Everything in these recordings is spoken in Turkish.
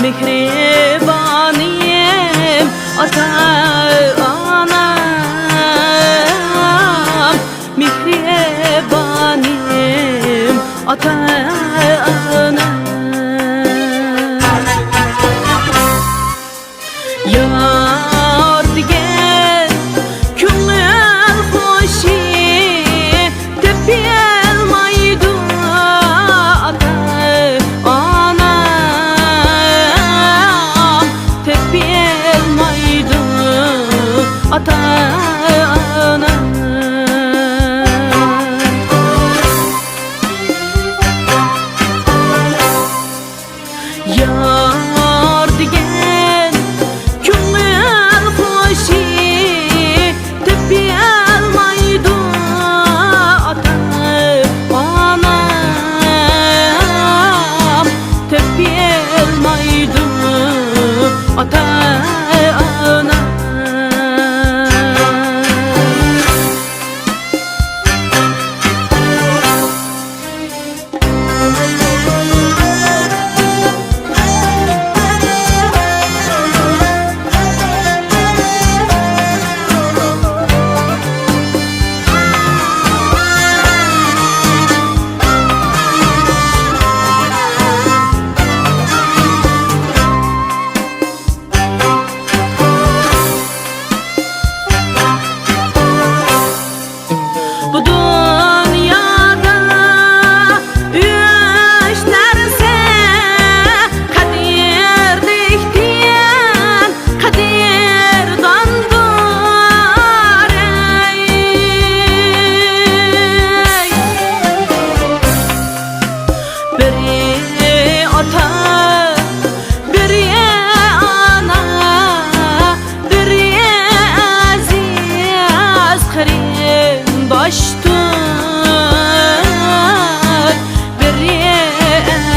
mehribaniyim ata-anam, mehribaniyim ata-anam. Yar digen küllel hoşi tepelmaydı ata-anam, tepelmaydı ata-anam. Yar digen küllel hoşi tepelmaydı ata-anam, tepelmaydı ata-anam. Bu dünyada üç narsa kaderlikten kaderdandır ey. Biri ata, biri ana, biri aziz kırım baştır, biri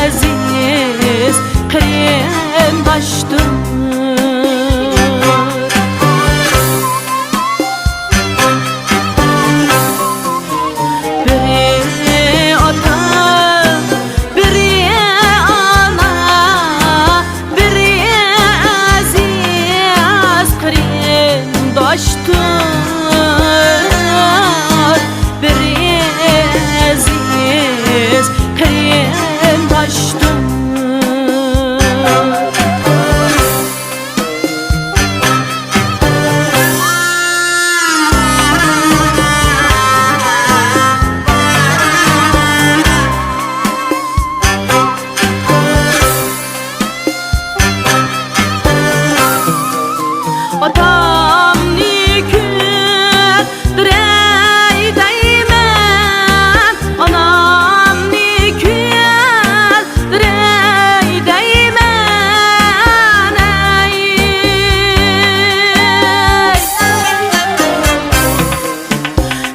aziz kırım baştır. Biri ata, biri ana, biri aziz kırım baştır, biri aziz kırım baştır. Atam nikür direy değmen, anam nikür direy değmen ey.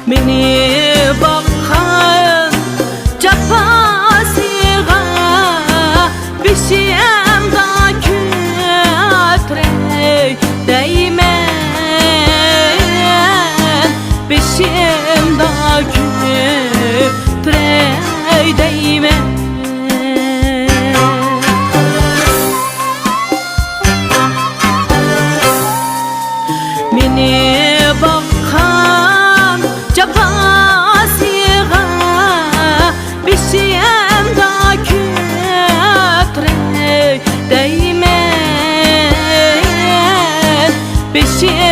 Beni bakan cafasıga bişiyem da kütrey değmen, beşim da kütrey değmen. Beni bakan cafasıga beşim da kütrey değmen, beşim